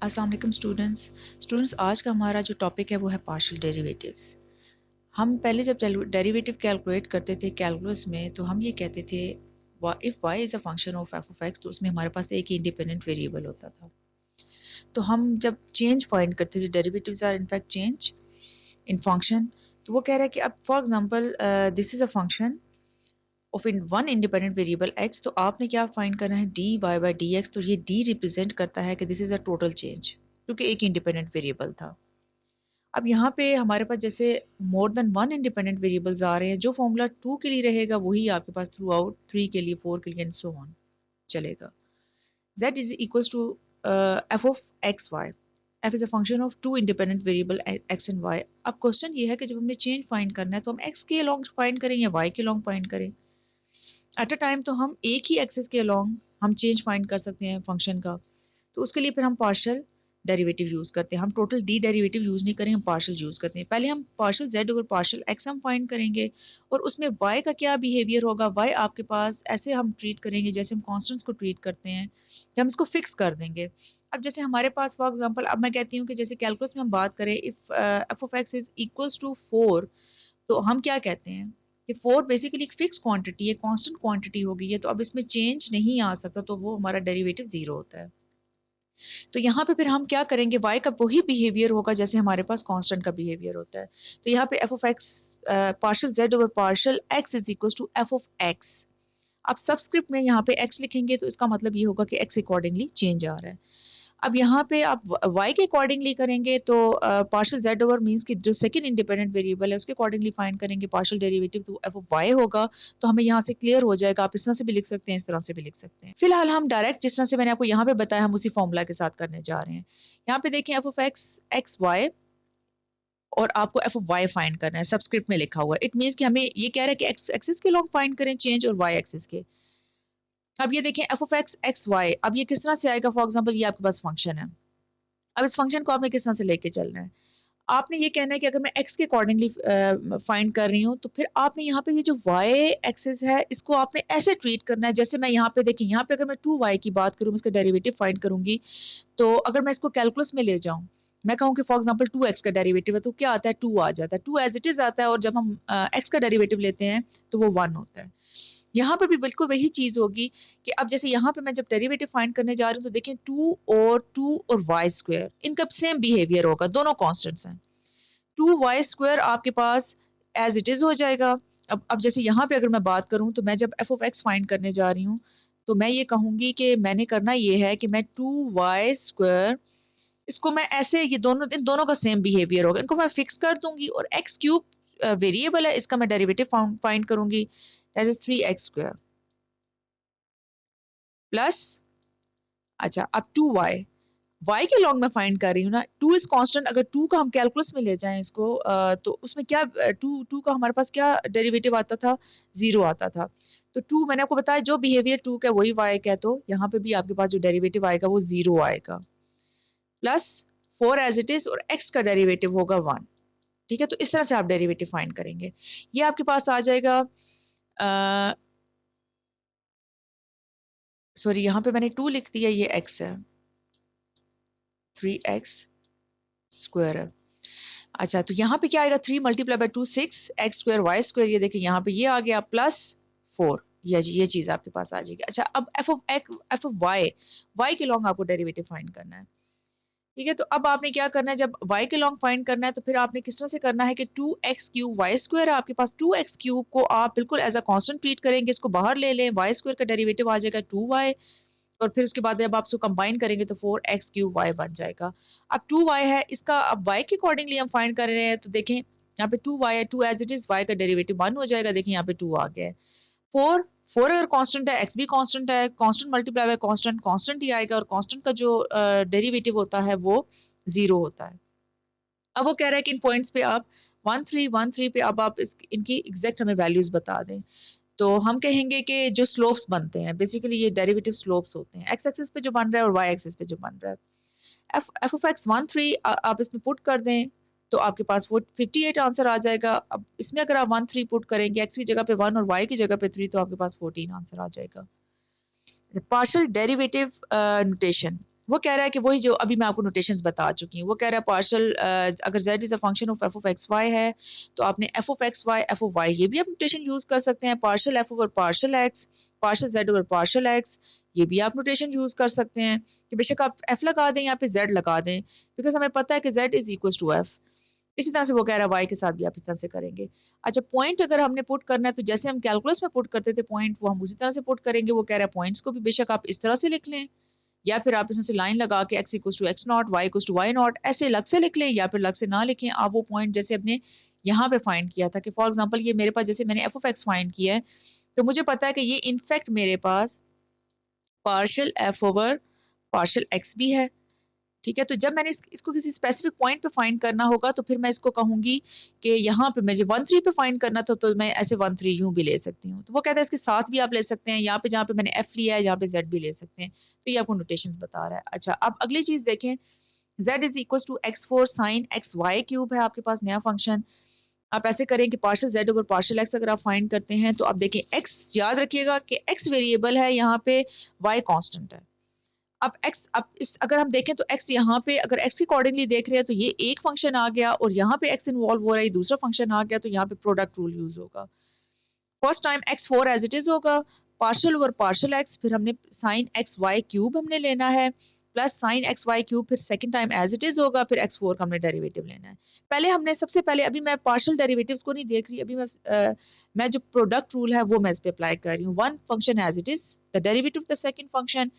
अस्सलाम वालेकुम स्टूडेंट्स आज का हमारा जो टॉपिक है वो है पार्शियल डेरिवेटिव्स। हम पहले जब डेरिवेटिव कैलकुलेट करते थे कैलकुलस में तो हम ये कहते थे if y is a function of F of x तो उसमें हमारे पास एक ही इंडिपेंडेंट वेरिएबल होता था। तो हम जब चेंज फाइंड करते थे derivatives are in fact change in function. तो वो कह रहा है कि अब for example this is a function of in one independent variable x, तो आपने क्या फाइंड करना है dy बाई डी एक्स। तो ये d रिप्रेजेंट करता है कि this is a total change क्योंकि एक इंडिपेंडेंट वेरिएबल था। अब यहाँ पे हमारे पास जैसे more than one independent variables आ रहे हैं, जो फॉर्मूला टू के लिए रहेगा वही आपके पास थ्रू आउट थ्री के लिए, फोर के लिए एंड सो ऑन चलेगा। z is equals to f of x y. f is a function of two independent variable x and y। अब क्वेश्चन ये है कि जब हमने चेंज फाइंड करना है तो हम x के अलॉन्ग फाइंड करें या y के अलॉन्ग फाइंड करें। एट अ टाइम तो हम एक ही एक्सेस के अलॉन्ग हम चेंज फाइंड कर सकते हैं फंक्शन का। तो उसके लिए फिर हम पार्शियल डेरिवेटिव यूज करते हैं। हम टोटल डी डेरिवेटिव यूज नहीं करेंगे, हम पार्शियल यूज करते हैं। पहले हम partial z over partial x हम फाइंड करेंगे और उसमें वाई का क्या बिहेवियर होगा। वाई आपके पास ऐसे हम ट्रीट करेंगे जैसे हम कॉन्स्टेंट्स को ट्रीट करते हैं कि हम इसको फिक्स कर देंगे। अब जैसे हमारे पास फॉर एग्जाम्पल अब मैं कहती हूँ कि जैसे कैलकुलस में हम बात करें if f of x is equals to four, तो हम क्या कहते हैं कि फोर बेसिकली एक फिक्स क्वांटिटी है, कांस्टेंट क्वांटिटी हो गई है, तो अब इसमें चेंज नहीं आ सकता, तो वो हमारा डेरिवेटिव जीरो होता है। तो यहाँ पे फिर हम क्या करेंगे, y का वही बिहेवियर होगा जैसे हमारे पास कांस्टेंट का बिहेवियर होता है। तो यहाँ पे f of x partial z over partial x is equal to f of x. आप सबस्क्रिप्ट में यहाँ पे x लिखेंगे तो इसका मतलब ये होगा कि x अकॉर्डिंगली चेंज आ रहा है। अब यहाँ पे आप y के अकॉर्डिंगली करेंगे तो पार्शियल z ओवर मींस कि जो सेकंड इंडिपेंडेंट वेरिएबल है उसके अकॉर्डिंगली फाइंड करेंगे पार्शियल डेरिवेटिव, तो f ऑफ y होगा। तो हमें यहाँ से क्लियर हो जाएगा, आप इस तरह से भी लिख सकते हैं, इस तरह से भी लिख सकते हैं। फिलहाल हम डायरेक्ट जिस तरह से मैंने आपको यहाँ पे बताया हम उसी फॉर्मूला के साथ करने जा रहे हैं। यहाँ पे देखें f of x x y और आपको एफ ऑफ वाई फाइंड करना है, सबस्क्रिप्ट में लिखा हुआ है। इट मीन्स कि हमें ये कह रहा है कि एक्स एक्सिस के लॉन्ग फाइंड करें चेंज और वाई एक्सिस के। अब ये देखें f of x x y, अब ये किस तरह से आएगा। फॉर एग्जाम्पल ये आपके पास फंक्शन है, अब इस फंक्शन को आपने किस तरह से लेके चलना है। आपने ये कहना है कि अगर मैं x के अकॉर्डिंगली फाइंड कर रही हूँ तो फिर आपने यहाँ पे ये जो y एक्सिस है इसको आपने ऐसे ट्रीट करना है जैसे मैं यहाँ पे देखिए, यहाँ पे अगर मैं 2y की बात करूँ इसका डेरिवेटिव फाइंड करूंगी, तो अगर मैं इसको कैलकुलस में ले जाऊँ, मैं कहूँ कि फॉर एग्जांपल 2x का डेरिवेटिव है तो क्या आता है 2 आ जाता है, 2 एज इट इज आता है। और जब हम x का डेरिवेटिव लेते हैं तो वो 1 होता है। यहाँ पे भी बिल्कुल वही चीज होगी कि अब जैसे यहाँ पे मैं जब डेरिवेटिव फाइंड करने जा रही हूँ तो देखें 2 और वाई स्क्वायर इनका सेम बिहेवियर होगा, दोनों कॉन्स्टेंट्स हैं। 2y स्क्वायर आपके पास एज इट इज हो जाएगा। अब जैसे यहाँ पे अगर मैं बात करूँ तो मैं जब एफ ऑफ एक्स फाइंड करने जा रही हूँ तो मैं ये कहूंगी कि मैंने करना ये है कि मैं 2y स्क्वायर, इसको मैं ऐसे ये दोनों इन दोनों का सेम बिहेवियर होगा, इनको मैं फिक्स कर दूंगी और एक्स क्यूब वेरिएबल है इसका मैं डेरिवेटिव फाइंड करूंगी, that is 3x square plus, अच्छा अब 2y y के लॉन्ग में फाइंड कर रही हूँ ना, टू इज कांस्टेंट। अगर टू का हम कैलकुलस में ले जाएं इसको तो उसमें क्या टू टू का हमारे पास क्या डेरिवेटिव आता था, जीरो आता था। तो टू मैंने आपको बताया जो बिहेवियर टू का वही y का है, तो यहाँ पे भी आपके पास जो डेरिवेटिव आएगा वो जीरो आएगा। Plus four as it is और x का डेरिवेटिव होगा वन। ठीक है, तो इस तरह से आप डेरिवेटिव फाइंड करेंगे। ये आपके पास आ जाएगा, सॉरी यहाँ पे मैंने टू लिख दिया, ये x है, 3x स्क्वायर है। अच्छा तो यहाँ पे क्या आएगा, 3 multiply by 2 6 x square y square, ये देखिए यहाँ पे ये आ गया प्लस 4, ये चीज आपके पास आ जाएगी। अच्छा अब एफ ऑफ वाई, वाई के लॉन्ग आपको डेरिवेटिव फाइंड करना है। ठीक है, तो अब आपने क्या करना है, जब y के लॉन्ग फाइंड करना है तो फिर आपने किस तरह से करना है कि 2x क्यूब वाई स्क्वायर है आपके पास, 2x क्यूब को आप बिल्कुल एज अ कांस्टेंट ट्रीट करेंगे, इसको बाहर ले लें, वाई स्क्वायर का डेरिवेटिव आ जाएगा 2y और फिर उसके बाद जब आप इसको कंबाइन करेंगे तो 4x क्यूब वाई बन जाएगा। अब 2y है इसका, अब y के अकॉर्डिंगली हम फाइंड कर रहे हैं तो देखें यहाँ पे 2y है, 2 एज इट इज, y का डेरिवेटिव 1 हो जाएगा, देखिए यहाँ पे 2 आ गया है। 4 4 अगर कांस्टेंट है, x भी कांस्टेंट है, constant multiply by constant, constant ही आएगा और कांस्टेंट का जो डेरिवेटिव होता है वो जीरो होता है। अब वो कह रहा है कि इन पॉइंट्स पे आप 1 3 पे अब आप इनकी एग्जैक्ट हमें वैल्यूज बता दें। तो हम कहेंगे कि जो स्लोप्स बनते हैं, बेसिकली ये डेरिवेटिव स्लोप्स होते हैं, एक्स एक्सिस पे जो बन रहा है और वाई एक्सिस पे जो बन रहा है। एफ एफ ऑफ एक्स 1 3 आप इसमें पुट कर दें तो आपके पास वो 58 आंसर आ जाएगा। अब इसमें अगर आप 1 3 पुट करेंगे, एक्स की जगह पे 1 और वाई की जगह पे 3, तो आपके पास 14 आंसर आ जाएगा। पार्शियल डेरिवेटिव नोटेशन, वो कह रहा है कि वही जो अभी मैं आपको नोटेशंस बता चुकी हूँ। वो कह रहा है पार्शियल अगर z is a function of f of xy है, तो आपने f of xy, f of y ये भी आप नोटेशन यूज़ कर सकते हैं। Partial f over partial x, partial z over partial x ये भी आप नोटेशन यूज़ कर सकते हैं कि बेशक आप f लगा दें, यहाँ पे z लगा दें, बिकॉज़ हमें पता है कि z is equals to f। इसी तरह से वो कह रहा है y के साथ भी आप इस तरह से करेंगे। अच्छा पॉइंट अगर हमने पुट करना है तो जैसे हम कैलकुलस में पुट करते थे पॉइंट, वो हम उसी तरह से पुट करेंगे। वो कह रहा है पॉइंट्स को भी बेशक आप इस तरह से लिख लें, या फिर आप इसमें से लाइन लगा के x equals to x not, y equals to y not ऐसे अलग से लिख लें, या फिर अलग से ना लिखें। आप वो पॉइंट जैसे अपने यहाँ पे फाइंड किया था कि फॉर एग्जांपल ये मेरे पास जैसे मैंने f ऑफ x फाइंड किया है, तो मुझे पता है कि ये इनफैक्ट मेरे पास partial f over partial x भी है। ठीक है, तो जब मैंने इसको किसी स्पेसिफिक पॉइंट पे फाइंड करना होगा, तो फिर मैं इसको कहूँगी कि यहाँ पे मुझे 1 3 पे फाइंड करना था, तो मैं ऐसे 1 3 यूँ भी ले सकती हूँ। तो वो कहता है इसके साथ भी आप ले सकते हैं, यहाँ पे जहाँ पे मैंने f लिया है, यहाँ पे z भी ले सकते हैं। तो ये आपको नोटेशंस बता रहा है। अच्छा, अब अगली चीज़ देखें, z is equals to x4 sin xy cube है आपके पास नया फंक्शन। आप ऐसे करें कि partial z over partial x अगर आप फाइंड करते हैं, तो आप देखें x याद रखिएगा कि x वेरिएबल है, यहाँ पे y कांस्टेंट है। अब इस अगर हम देखें तो x यहाँ पे अगर x के अकॉर्डिंगली देख रहे हैं तो ये एक फंक्शन आ गया, और यहाँ पे x इन्वॉल्व हो रहा है, ये दूसरा फंक्शन आ गया, तो यहाँ पे प्रोडक्ट रूल यूज होगा। First time x4 as it is होगा, पार्शियल ओवर पार्शियल x, फिर हमने साइन एक्स वाई क्यूब हमने लेना है, plus sine x y cube, फिर second time as it is होगा, फिर x4 का हमने डेरिवेटिव लेना है। पहले हमने सबसे पहले, अभी मैं पार्शियल डेरिवेटिव्स को नहीं देख रही, अभी मैं जो प्रोडक्ट रूल है वो मैं इस पे अप्लाई कर रही हूँ। One function as it is, the derivative of the second function,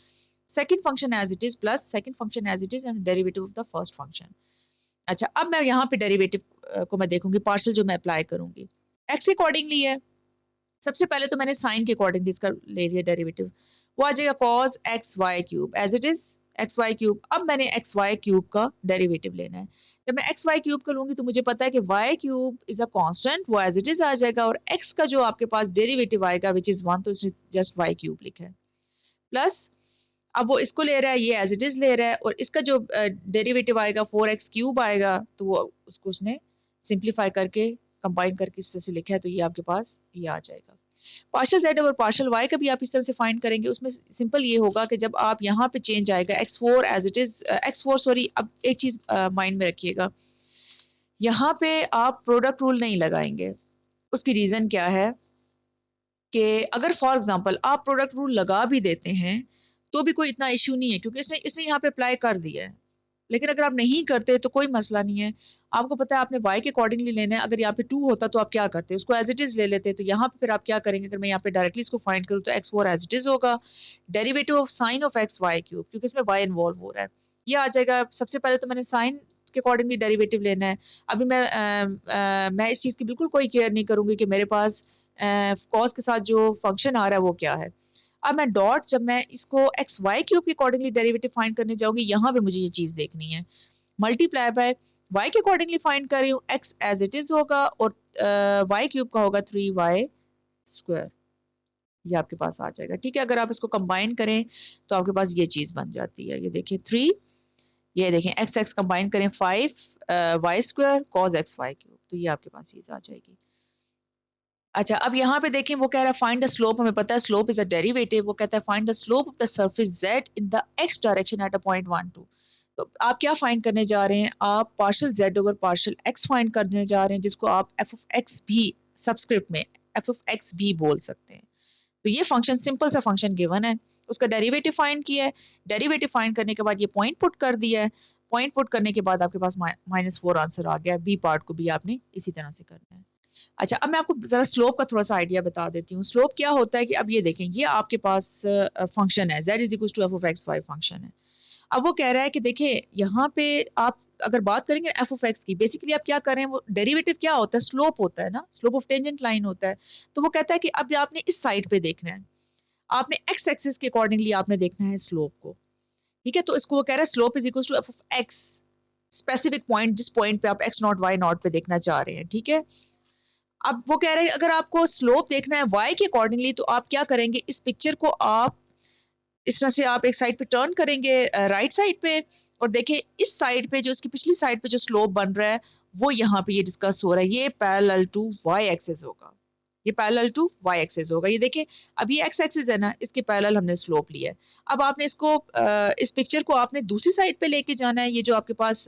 second function as it is plus second function as it is and derivative of the first function। अच्छा, अब मैं यहाँ पे डेरिवेटिव को मैं देखूंगी, पार्शियल जो मैं अप्लाई करूंगी x के अकॉर्डिंगली है। सबसे पहले तो मैंने साइन के अकॉर्डिंगली इसका ले लिया डेरिवेटिव, वो आ जाएगा cos x y cube as it is x y cube. अब मैंने एक्स वाई क्यूब का डेरिवेटिव लेना है। जब मैं एक्स वाई क्यूब का लूंगी तो मुझे पता है कि y cube is a constant, वो एज इट इज आ जाएगा, और एक्स का जो आपके पास डेरिवेटिव आएगा विच इज 1, तो इसने जस्ट वाई क्यूब लिखा है, प्लस अब वो इसको ले रहा है, ये एज इट इज ले रहा है, और इसका जो डेरिवेटिव आएगा 4x क्यूब आएगा, तो वो उसको उसने सिंप्लीफाई करके कंबाइन करके इस तरह से लिखा है, तो ये आपके पास ये आ जाएगा। पार्शियल z और पार्शियल y का भी आप इस तरह से फाइंड करेंगे। उसमें सिंपल ये होगा कि जब आप यहाँ पे चेंज आएगा x4 as it is x4 sorry, अब एक चीज़ माइंड में रखिएगा, यहाँ पे आप प्रोडक्ट रूल नहीं लगाएंगे। उसकी रीज़न क्या है कि अगर फॉर एग्जांपल आप प्रोडक्ट रूल लगा भी देते हैं तो भी कोई इतना इश्यू नहीं है, क्योंकि इसने इसने यहाँ पे अप्लाई कर दिया है। लेकिन अगर आप नहीं करते तो कोई मसला नहीं है। आपको पता है आपने y के अकॉर्डिंगली लेना है। अगर यहाँ पे 2 होता तो आप क्या करते, उसको एज इट इज ले लेते। तो यहाँ पे फिर आप क्या करेंगे, अगर मैं यहाँ पे डायरेक्टली इसको फाइंड करूँ तो x4 एज इट इज होगा, derivative of sine of x y cube, क्योंकि इसमें y इन्वॉल्व हो रहा है, ये आ जाएगा। सबसे पहले तो मैंने साइन के अकॉर्डिंगली डेरिवेटिव लेना है। अभी मैं इस चीज़ की बिल्कुल कोई केयर नहीं करूँगी कि मेरे पास कॉस के साथ जो फंक्शन आ रहा है वो क्या है। अब मैं डॉट, जब मैं इसको एक्स वाई क्यूब के अकॉर्डिंगली डेरिवेटिव फाइंड करने जाऊंगी, यहाँ पे मुझे ये चीज़ देखनी है, मल्टीप्लाई बाय वाई के अकॉर्डिंगली फाइंड कर रही हूँ, एक्स एज इट इज होगा, और वाई क्यूब का होगा 3y स्क्वायर, ये आपके पास आ जाएगा। ठीक है, अगर आप इसको कंबाइन करें तो आपके पास ये चीज़ बन जाती है। ये देखिए 3, ये देखें एक्स एक्स कंबाइन करें 5 y square cos x y cube, तो ये आपके पास चीज़ आ जाएगी। अच्छा, अब यहाँ पे देखें वो कह रहा है फाइंड द स्लोप, हमें पता है स्लोप इज अ डेरिवेटिव। वो कहता है find the slope of the surface z in the x direction at a point 1 2। तो आप क्या फाइंड करने जा रहे हैं, आप partial z over partial x find करने जा रहे हैं, जिसको आप f ऑफ x भी सबस्क्रिप्ट में f ऑफ x भी बोल सकते हैं। तो ये फंक्शन सिंपल सा फंक्शन गिवन है, उसका डेरिवेटिव फाइंड किया है। डेरिवेटिव फाइंड करने के बाद ये पॉइंट पुट कर दिया है। पॉइंट पुट करने के बाद आपके पास -4 आंसर आ गया। बी पार्ट को भी आपने इसी तरह से करना है। अच्छा, अब मैं आपको ज़रा स्लोप का थोड़ा-सा आइडिया बता देती हूँ। स्लोप क्या होता है कि अब ये देखें, ये आपके पास फंक्शन है, z is equals to f of x y function है। अब वो कह रहा है कि देखिए यहाँ पे आप अगर बात करेंगे f ऑफ x की, बेसिकली आप क्या कर रहे हैं, वो डेरिवेटिव क्या होता है, स्लोप होता है ना, स्लोप ऑफ टेंजेंट लाइन होता है। तो वो कहता है कि अब आपने इस साइड पे देखना है, आपने x एक्सिस के अकॉर्डिंगली आपने देखना है स्लोप को। ठीक है, तो इसको वो कह रहा है slope is equals to f of x, specific point जिस पॉइंट पे आप x नॉट y नॉट पे देखना चाह रहे हैं। ठीक है, अब वो कह रहे हैं अगर आपको स्लोप देखना है y के अकॉर्डिंगली, तो आप क्या करेंगे, इस पिक्चर को आप इस तरह से आप एक साइड पे टर्न करेंगे, राइट साइड पे, और देखिए इस साइड पे जो इसकी पिछली साइड पे जो स्लोप बन रहा है वो यहाँ पे ये डिस्कस हो रहा है, ये पैरेलल टू y एक्सिस होगा। ये पैरेलल टू वाई एक्सिस होगा। ये देखिए अब ये एक्स एक्सिस है ना, इसके पैरेलल हमने स्लोप लिया है। अब आपने इसको इस पिक्चर को आपने दूसरी साइड पे लेके जाना है, ये जो आपके पास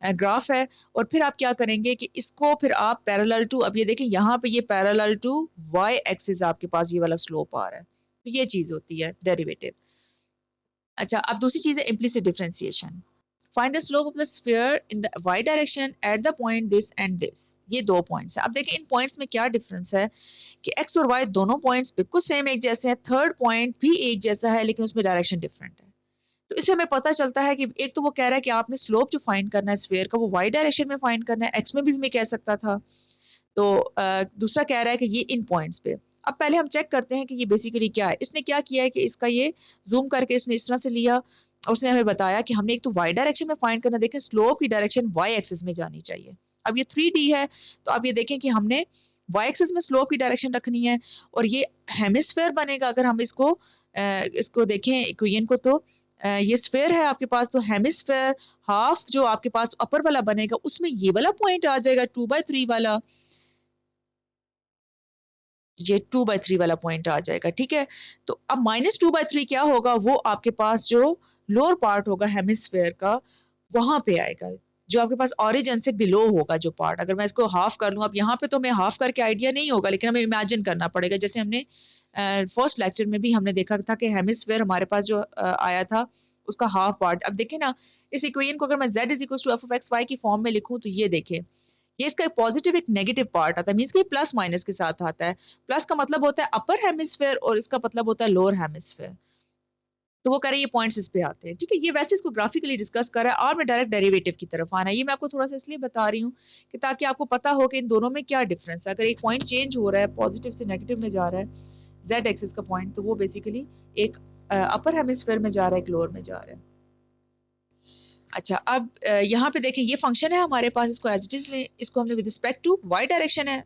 ग्राफ है, और फिर आप क्या करेंगे कि इसको फिर आप पैरेलल टू, अब ये देखें यहाँ पे ये पैरेलल टू वाई एक्सिस आपके पास ये वाला स्लोप आ रहा है, तो ये चीज़ होती है डेरिवेटिव। अच्छा, अब दूसरी चीज़ है implicit differentiation. Find the slope of the sphere in the y direction at the point this and this. ये दो पॉइंट्स है। अब देखें इन पॉइंट्स में क्या डिफरेंस है कि एक्स और वाई दोनों पॉइंट्स बिल्कुल सेम एक जैसे हैं, थर्ड पॉइंट भी एक जैसा है लेकिन उसमें डायरेक्शन डिफरेंट है। तो इससे हमें पता चलता है कि एक तो वो कह रहा है कि आपने स्लोप जो फाइंड करना है स्फीयर का वो वाई डायरेक्शन में फाइंड करना है, एक्स में भी मैं कह सकता था। तो दूसरा कह रहा है कि ये इन पॉइंट्स पे। अब पहले हम चेक करते हैं कि ये बेसिकली क्या है। इसने क्या किया है कि इसका ये ज़ूम करके इसने इस तरह से लिया और उसने हमें बताया कि हमने एक तो वाई डायरेक्शन में फाइंड करना, देखें स्लोप की डायरेक्शन वाई एक्सिस में जानी चाहिए। अब ये 3D है, तो अब ये देखें कि हमने वाई एक्सिस में स्लोप की डायरेक्शन रखनी है और ये हेमिस्फेयर बनेगा अगर हम इसको देखें इक्वेशन को, तो ये स्फेयर है आपके पास, तो हेमिस्फेयर हाफ जो आपके पास अपर वाला बनेगा उसमें ये वाला पॉइंट आ जाएगा 2/3 वाला, ये 2/3 वाला पॉइंट आ जाएगा, ठीक है। तो अब -2/3 क्या होगा, वो आपके पास जो लोअर पार्ट होगा हेमिस्फेयर का वहां पे आएगा, जो आपके पास ओरिजिन से बिलो होगा जो पार्ट। अगर मैं इसको हाफ कर लूँ, अब यहाँ पे तो हमें हाफ करके आइडिया नहीं होगा लेकिन हमें इमेजिन करना पड़ेगा। जैसे हमने फर्स्ट लेक्चर में भी हमने देखा था कि हेमिस्फेयर हमारे पास जो आया था उसका हाफ पार्ट। अब देखें ना, इस इक्वेशन को अगर मैं z is equal to f of x y की फॉर्म में लिखूं तो ये देखें, ये इसका एक पॉजिटिव एक नेगेटिव पार्ट आता है, मींस कि प्लस माइनस के साथ आता है। प्लस का मतलब होता है अपर हेमिस्फेयर और इसका मतलब होता है लोअर हेमिस्फेयर। तो वो कह रहे हैं ये पॉइंट्स इस पे आते हैं, ठीक है। ये वैसे इसको ग्राफिकली डिस्कस कर रहा है और मैं डायरेक्ट डेरिवेटिव की तरफ आना है। ये मैं आपको थोड़ा सा इसलिए बता रही हूँ कि ताकि आपको पता हो कि इन दोनों में क्या डिफरेंस है। अगर एक पॉइंट चेंज हो रहा है, पॉजिटिव से नेगेटिव में जा रहा है जेड एक्सिस का पॉइंट, तो वो बेसिकली एक अपर हेमिस्फेयर में जा रहा है, एक लोअर में जा रहा है। अच्छा, अब यहाँ पे देखें ये फंक्शन है हमारे पास, इसको एज इट इज लें, इसको हमने with respect to y direction है,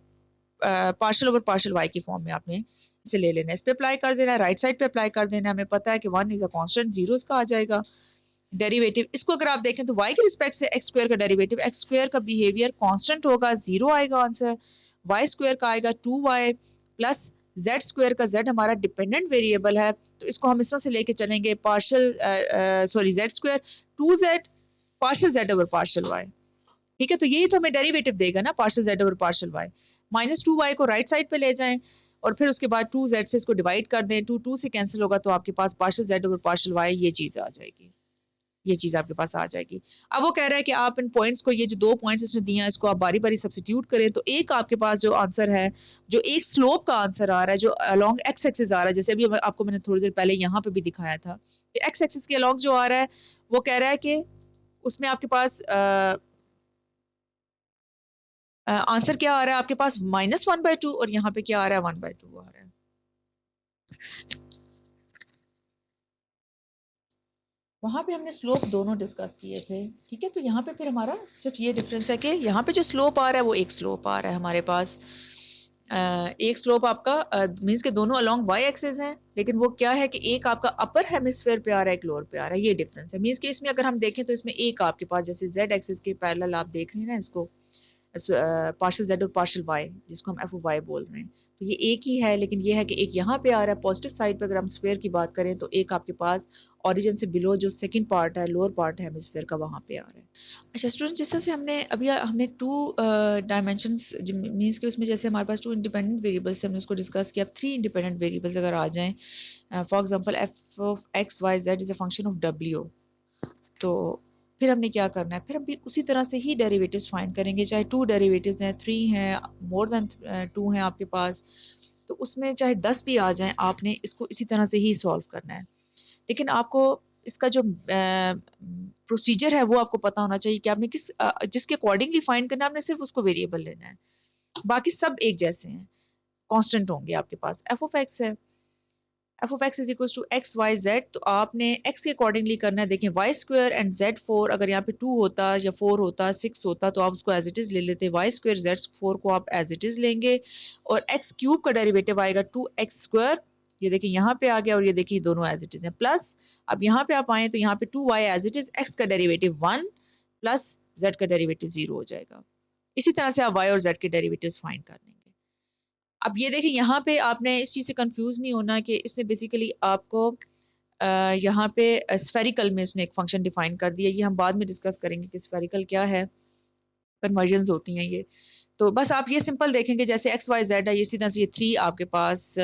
पार्शियल ओवर पार्शियल वाई की फॉर्म में आपने इसे ले लेना है, इस पे अप्लाई कर देना है, राइट साइड पे अप्लाई कर देना है। हमें पता है कि 1 इज अ कांस्टेंट, 0 इसका आ जाएगा। डेरिवेटिव इसको अगर आप देखें तो y के रिस्पेक्ट से एक्स स्क्वायर का डेरिवेटिव, एक्स स्क्वायर का बिहेवियर कांस्टेंट होगा, 0 आएगा आंसर। वाई स्क्वायर का आएगा 2y प्लस जेड स्क्वायर का, जेड हमारा डिपेंडेंट वेरिएबल है, तो इसको हम इस तरह से लेके चलेंगे, partial sorry z square 2z partial z over partial y, ठीक है। तो यही तो हमें डेरिवेटिव देगा ना, partial z over partial y. -2y को राइट साइड पे ले जाएं और फिर उसके बाद 2z से इसको डिवाइड कर दें, 2 से कैंसिल होगा तो आपके पास partial z over partial y ये चीज़ आ जाएगी, ये चीज़ आपके पास आ जाएगी। अब वो कह रहा है कि आप इन पॉइंट्स को, ये जो 2 पॉइंट्स इसने दिए हैं, इसको आप बारी-बारी सब्स्टिट्यूट करें, तो एक आपके पास जो आंसर है, जो एक स्लोप का आंसर आ रहा है, जो अलोंग एक्स एक्सिस आ रहा है, जैसे अभी आपको मैंने थोड़ी देर पहले यहाँ पे भी दिखाया था कि एक्स एक्सिस के अलोंग जो आ रहा है, वो कह रहा है कि उसमें आपके पास आंसर क्या आ रहा है आपके पास, -1/2, और यहाँ पे क्या आ रहा है, 1/2 आ रहा है। वहाँ पे हमने स्लोप दोनों डिस्कस किए थे, ठीक है। तो यहाँ पे फिर हमारा सिर्फ ये डिफरेंस है कि यहाँ पे जो स्लोप आ रहा है वो एक स्लोप आ रहा है हमारे पास, एक स्लोप आपका मींस के दोनों अलोंग वाई एक्सिस हैं, लेकिन वो क्या है कि एक आपका अपर हेमिस्फेयर पे आ रहा है, एक लोअर पे आ रहा है, ये डिफरेंस है। मींस के इसमें अगर हम देखें तो इसमें एक आपके पास जैसे जेड एक्सिस के पैरेलल आप देख रहे हैं ना इसको, पार्शियल जेड और पार्शियल वाई, जिसको हम एफ ऑफ वाई बोल रहे हैं, तो ये एक ही है, लेकिन ये है कि एक यहाँ पे आ रहा है पॉजिटिव साइड पे। अगर हम स्फेयर की बात करें तो एक आपके पास ओरिजिन से बिलो जो सेकंड पार्ट है, लोअर पार्ट है हेमिस्फेयर का, वहाँ पे आ रहा है। अच्छा स्टूडेंट, जिस तरह से हमने अभी हमने टू डायमेंशंस मीन्स के उसमें जैसे हमारे पास 2 इंडिपेंडेंट वेरिएबल्स थे, हमने उसको डिस्कस किया। अब 3 इंडिपेंडेंट वेरिएबल्स अगर आ जाएं, for example f of x y z is a function of डब्ल्यू, तो फिर हमने क्या करना है, फिर हम भी उसी तरह से ही डेरिवेटिव्स फाइंड करेंगे, चाहे 2 डेरिवेटिव्स हैं, 3 हैं, मोर देन 2 हैं आपके पास, तो उसमें चाहे 10 भी आ जाएं, आपने इसको इसी तरह से ही सॉल्व करना है। लेकिन आपको इसका जो प्रोसीजर है वो आपको पता होना चाहिए कि आपने जिसके अकॉर्डिंगली फाइंड करना है, आपने सिर्फ उसको वेरिएबल लेना है, बाकी सब एक जैसे हैं, कांस्टेंट होंगे आपके पास। एफ ऑफ एक्स है, f of x is equal to x y z, तो आपने एक्स के अकॉर्डिंगली करना है। देखें वाई स्क्वायर एंड जेड 4, अगर यहाँ पे 2 होता या 4 होता 6 होता तो आप उसको एज इट इज ले लेते, वाई स्क्वायर जेड 4 को आप एज इट इज लेंगे, और एक्स क्यूब का डेरिवेटिव आएगा 2x स्क्वायर, ये देखिए यहाँ पे आ गया, और ये देखिए दोनों एज इट इज हैं, प्लस अब यहाँ पे आप आए तो यहाँ पे 2y as it is, x का डेरिवेटिव 1 प्लस जेड का डेरिवेटिव 0 हो जाएगा। इसी तरह से आप y और z के डेरिवेटिव्स फाइंड कर लेंगे। अब ये देखें यहाँ पे आपने इस चीज़ से कंफ्यूज नहीं होना कि इसने बेसिकली आपको यहाँ पे स्फेरिकल में इसने एक फंक्शन डिफाइन कर दिया। ये हम बाद में डिस्कस करेंगे कि स्फेरिकल क्या है, कन्वर्जन्स होती हैं ये। तो बस आप ये सिंपल देखेंगे जैसे एक्स वाई जेड है, ये सीधा से ये थ्री आपके पास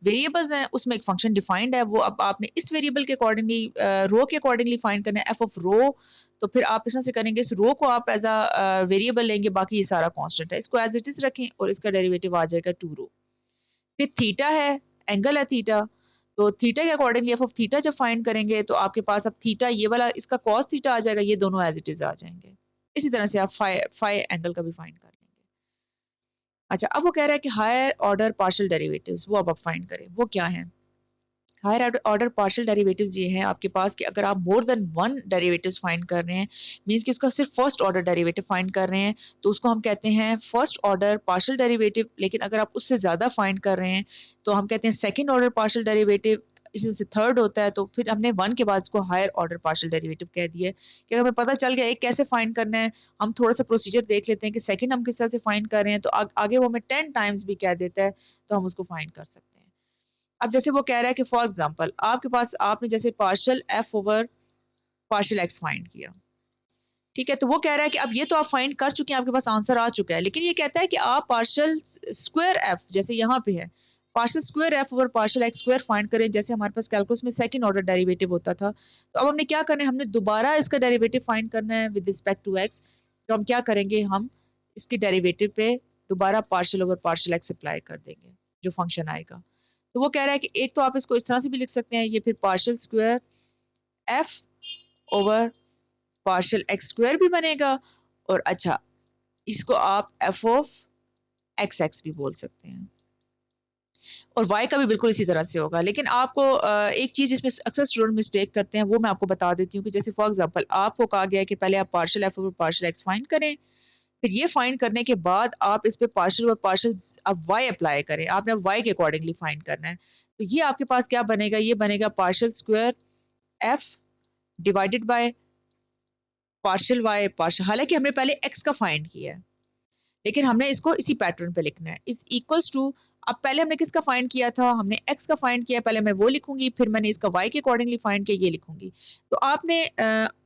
वेरिएबल्स हैं, उसमें एक फंक्शन डिफाइंड है, वो अब आपने इस वेरिएबल के अकॉर्डिंगली रो के अकॉर्डिंगली फाइंड करना है एफ ऑफ रो। तो फिर आप इस तरह से करेंगे, इस रो को आप एज अ वेरिएबल लेंगे, बाकी ये सारा कांस्टेंट है, इसको एज इट इज रखें और इसका डेरिवेटिव आ जाएगा टू रो। फिर थीटा है, एंगल है थीटा, तो थीटा के अकॉर्डिंगली एफ ऑफ थीटा जब फाइंड करेंगे तो आपके पास अब थीटा ये वाला इसका कॉस थीटा आ जाएगा, ये दोनों एज इट इज आ जाएंगे। इसी तरह से आप फाई फाई एंगल का भी फाइंड कर लेंगे। अच्छा, अब वो कह रहा है कि हायर ऑर्डर पार्शियल डेरिवेटिव्स, वो अब आप फाइंड करें, वो क्या है? हायर ऑर्डर पार्शियल डेरिवेटिव्स ये हैं आपके पास कि अगर आप मोर देन वन डेरिवेटिव्स फाइंड कर रहे हैं, मींस कि उसका सिर्फ फर्स्ट ऑर्डर डेरिवेटिव फाइंड कर रहे हैं, तो उसको हम कहते हैं फर्स्ट ऑर्डर पार्शियल डेरिवेटिव। लेकिन अगर आप उससे ज़्यादा फाइंड कर रहे हैं तो हम कहते हैं सेकंड ऑर्डर पार्शियल डेरिवेटिव। इसी से थर्ड होता है, तो फिर हमने वन के बाद इसको हायर ऑर्डर पार्शियल डेरिवेटिव कह दिया है कि अगर हमें पता चल गया एक कैसे फाइंड करना है, हम थोड़ा सा प्रोसीजर देख लेते हैं कि सेकंड हम किस तरह से फाइंड कर रहे हैं, तो आगे वो हमें 10 टाइम्स भी कह देता है, तो हम उसको फाइंड कर सकते हैं। अब जैसे वो कह रहा है कि फॉर एग्जांपल आपके पास आपने जैसे partial f over partial x find किया, ठीक है, तो वो कह रहा है कि अब ये तो आप फाइंड कर चुके हैं, आपके पास आंसर आ चुका है, लेकिन ये कहता है कि आप पार्शियल स्क्वायर एफ, जैसे यहाँ पे है partial square F over partial x square find करें, जैसे हमारे पास कैलकुलस में सेकंड ऑर्डर डेरिवेटिव होता था। तो अब हमने क्या करना है, हमने दोबारा इसका डेरिवेटिव फाइंड करना है विद रिस्पेक्ट टू एक्स। तो हम क्या करेंगे, हम इसके डेरिवेटिव पे दोबारा partial over partial x apply कर देंगे, जो फंक्शन आएगा। तो वो कह रहा है कि एक तो आप इसको इस तरह से भी लिख सकते हैं, ये फिर partial square F over partial x square भी बनेगा, और अच्छा इसको आप एफ ऑफ एक्स एक्स भी बोल सकते हैं, और वाई का भी बिल्कुल इसी तरह से होगा। लेकिन आपको एक चीज़ इसमें अक्सर स्टूडेंट मिस्टेक करते हैं, वो मैं आपको बता देती हूँ कि जैसे फॉर एग्जांपल आपको कहा गया है कि पहले आप partial f over partial x find करें, फिर ये फाइंड करने के बाद आप इस पे पार्शियल और पार्शियल अब वाई अप्लाई करें, आपने अब वाई के अकॉर्डिंगली फाइंड करना है। तो ये आपके पास क्या बनेगा, ये बनेगा partial square f divided by partial y partial, हालांकि हमने पहले एक्स का फाइंड किया है, लेकिन हमने इसको इसी पैटर्न पे लिखना है, इज इक्वल्स टू। अब पहले हमने किसका फाइंड किया था, हमने एक्स का फाइंड किया, पहले मैं वो लिखूंगी, फिर मैंने इसका वाई के अकॉर्डिंगली फाइंड किया, ये लिखूंगी। तो आपने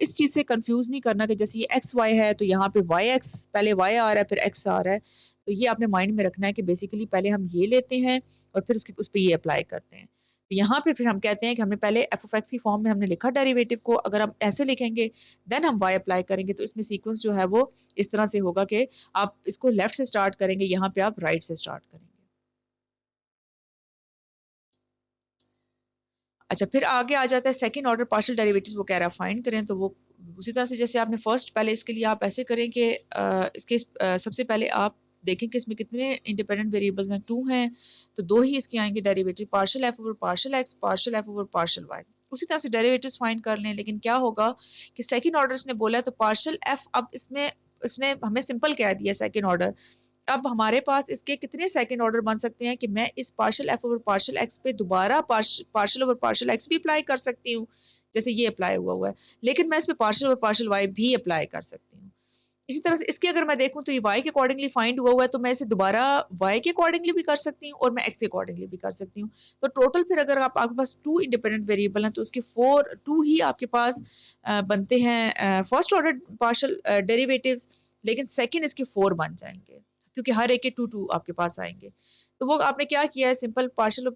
इस चीज़ से कंफ्यूज नहीं करना कि जैसे ये एक्स वाई है तो यहाँ पे वाई एक्स, पहले वाई आ रहा है फिर एक्स आ रहा है। तो ये आपने माइंड में रखना है कि बेसिकली पहले हम ये लेते हैं और फिर उसके उस पर ये अप्लाई करते हैं। तो यहाँ पे फिर हम कहते हैं कि हमने पहले एफ ऑफ एक्स की फॉर्म में हमने लिखा डेरिवेटिव को, अगर हम ऐसे लिखेंगे देन हम वाई अप्लाई करेंगे, तो इसमें सीक्वेंस जो है वो इस तरह से होगा कि आप इसको लेफ्ट से स्टार्ट करेंगे, यहाँ पे आप राइट से स्टार्ट करेंगे। अच्छा, फिर आगे आ जाता है सेकंड ऑर्डर पार्शियल डेरिवेटिव्स, वो कह रहा है फाइंड करें, तो वो उसी तरह से जैसे आपने फर्स्ट पहले इसके लिए आप ऐसे करें कि इसके सबसे पहले आप देखें कि इसमें कितने इंडिपेंडेंट वेरिएबल्स हैं, टू हैं, तो दो ही इसके आएंगे derivative, partial f over partial x, partial f over partial y. उसी तरह से डेरिवेटिव्स फाइंड कर लें, लेकिन क्या होगा कि सेकंड ऑर्डर इसने बोला है तो पार्शियल एफ, अब इसमें उसने हमें सिंपल कह दिया सेकंड ऑर्डर। अब हमारे पास इसके कितने सेकंड ऑर्डर बन सकते हैं कि मैं इस partial f over partial x पे दोबारा पार्शियल ओवर पार्शियल एक्स भी अप्लाई कर सकती हूँ, जैसे ये अप्लाई हुआ हुआ है, लेकिन मैं इस पे पार्शियल ओवर पार्शियल वाई भी अप्लाई कर सकती हूँ। इसी तरह से इसके अगर मैं देखूं तो ये y के अकॉर्डिंगली फाइंड हुआ हुआ है, तो मैं इसे दोबारा y के अकॉर्डिंगली भी कर सकती हूँ और मैं x के अकॉर्डिंगली भी कर सकती हूँ। तो टोटल फिर अगर आप आपके पास टू इंडिपेंडेंट वेरिएबल हैं तो उसके फोर टू ही आपके पास बनते हैं फर्स्ट ऑर्डर पार्शियल डेरिवेटिव्स, लेकिन सेकंड इसके फोर बन जाएंगे क्योंकि हर एक के टू टू आपके पास आएंगे। तो वो आपने क्या किया है, सिंपल पार्शियल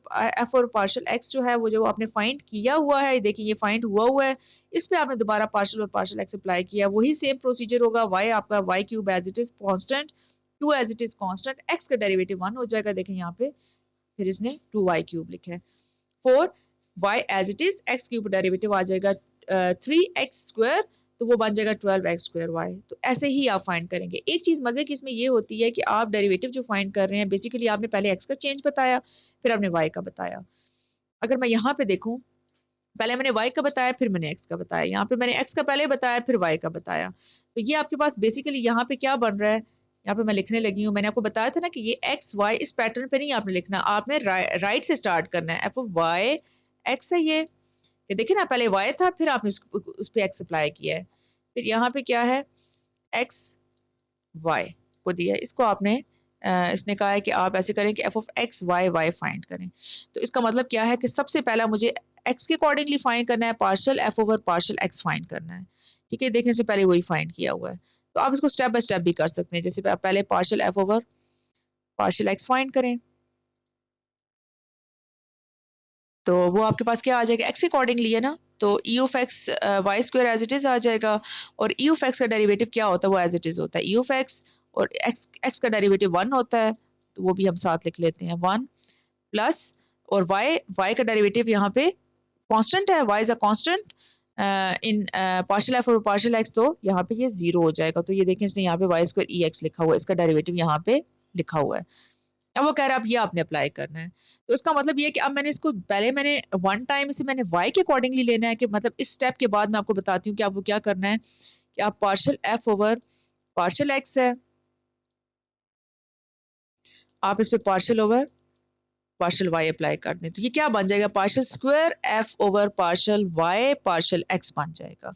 एफ और पार्शियल एक्स जो है वो जो आपने फाइंड किया हुआ है, देखिए ये फाइंड हुआ हुआ है, इस पे आपने दोबारा पार्शियल और पार्शियल एक्स अप्लाई किया, वही सेम प्रोसीजर होगा, वाई आपका y cube as it is constant, two as it is constant, x का डेरिवेटिव वन हो जाएगा, देखें यहाँ पे फिर इसने टू वाई क्यूब लिखा है, four y as it is, x cube derivative आ जाएगा थ्री एक्स स्क्वायर, तो वो बन जाएगा 12x स्क्वायर वाई। तो ऐसे ही आप फाइंड करेंगे। एक चीज़ मज़े की इसमें ये होती है कि आप डेरिवेटिव जो फाइंड कर रहे हैं बेसिकली आपने पहले x का चेंज बताया, फिर आपने y का बताया। अगर मैं यहाँ पे देखूँ, पहले मैंने y का बताया फिर मैंने x का बताया, यहाँ पे मैंने x का पहले बताया फिर y का बताया। तो ये आपके पास बेसिकली यहाँ पे क्या बन रहा है, यहाँ पे मैं लिखने लगी हूँ, मैंने आपको बताया था ना कि ये x y इस पैटर्न पे नहीं आपने लिखना, आपने राइट से स्टार्ट करना है, एफ ऑफ y x है ये देखिए ना, पहले y था फिर आपने उस पर x अप्लाई किया है, फिर यहाँ पे क्या है x y को दिया है, इसको आपने इसने कहा है कि आप ऐसे करें कि f of x Y y find करें। तो इसका मतलब क्या है कि सबसे पहला मुझे एक्स के अकॉर्डिंगली फाइंड करना है, partial f over partial x find करना है। ठीक है, देखने से पहले वही फाइंड किया हुआ है। तो आप इसको स्टेप बाय स्टेप भी कर सकते हैं, जैसे आप पहले partial f over partial x find करें, तो वो आपके पास क्या आ जाएगा, एक्स के अकॉर्डिंगली है ना, तो e of x y square as it is आ जाएगा। और ई ऑफ एक्स का डेरिवेटिव क्या होता है, वो एज इट इज होता है ई ऑफ एक्स, और एक्स एक्स का डेरिवेटिव 1 होता है, तो वो भी हम साथ लिख लेते हैं 1 प्लस, और वाई वाई का डेरिवेटिव यहाँ पे कांस्टेंट है, y is a constant in partial f और पार्शियल एक्स, तो यहाँ पे ये 0 हो जाएगा। तो ये देखें इसने यहाँ पे वाई स्क्वायर ई एक्स लिखा हुआ है, इसका डेरिवेटिव यहाँ पे लिखा हुआ है। अब वो कह रहा है अब ये आपने अप्लाई करना है। तो इसका मतलब ये है कि अब मैंने इसको पहले मैंने वन टाइम इसे मैंने y के अकॉर्डिंगली लेना है, कि मतलब इस स्टेप के बाद मैं आपको बताती हूँ कि आपको क्या करना है, कि आप partial f over partial x है, आप इस पे partial over partial y apply कर दें, तो ये क्या बन जाएगा, partial square f over partial y partial x बन जाएगा।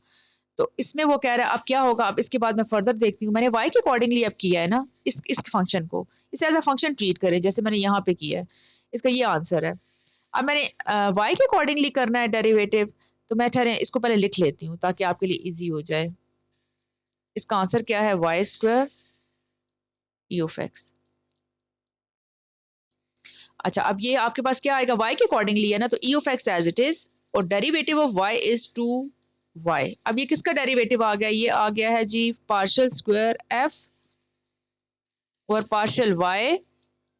तो इसमें वो कह रहा है अब क्या होगा, अब इसके बाद मैं फर्दर देखती हूँ, मैंने y के अकॉर्डिंगली अब किया है ना, इस फंक्शन को इसे एज अ फंक्शन ट्रीट करें जैसे मैंने यहाँ पे किया है, इसका ये आंसर है। अब मैंने y के अकॉर्डिंगली करना है डेरिवेटिव, तो मैं ठहरे इसको पहले लिख लेती हूँ ताकि आपके लिए इजी हो जाए। इसका आंसर क्या है, y square e of x. अच्छा, अब ये आपके पास क्या आएगा, y के अकॉर्डिंगली है ना, तो e of x as it is, और डेरिवेटिव ऑफ y इज 2y। अब ये किसका डेरिवेटिव आ गया, ये आ गया है जी पार्शियल स्क्वायर f और पार्शियल y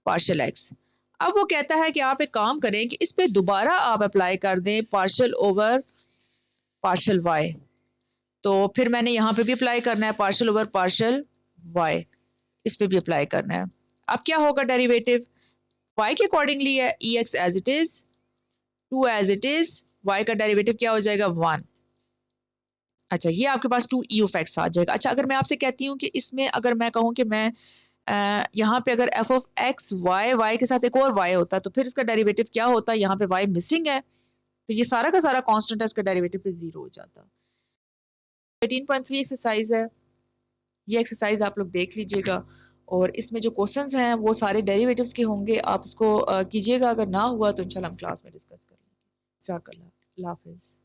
पार्शियल x। अब वो कहता है कि आप एक काम करें कि इस पे दोबारा आप अप्लाई कर दें पार्शियल ओवर पार्शियल y, तो फिर मैंने यहाँ पे भी अप्लाई करना है पार्शियल ओवर पार्शियल y, इस पे भी अप्लाई करना है। अब क्या होगा डेरिवेटिव, y के अकॉर्डिंगली है e x as it is, 2 as it is, y का डेरिवेटिव क्या हो जाएगा 1। अच्छा, ये आपके पास 2 ई ऑफ एक्स आ जाएगा। अच्छा, अगर मैं आपसे कहती हूँ कि इसमें अगर मैं कहूँ कि मैं यहाँ पे अगर F of x Y Y के साथ एक और y होता तो फिर इसका डेरिवेटिव क्या होता, यहाँ पे y मिसिंग है, तो ये सारा का सारा कांस्टेंट है, इसका डेरिवेटिव पे 0 हो जाता। 18.3 एक्सरसाइज है, ये एक्सरसाइज आप लोग देख लीजिएगा, और इसमें जो क्वेश्चंस हैं वो सारे डेरिवेटिव्स के होंगे, आप उसको कीजिएगा, अगर ना हुआ तो इंशाल्लाह हम क्लास में डिस्कस कर लेंगे। जज़ाकल्लाह, अल्लाह हाफिज़।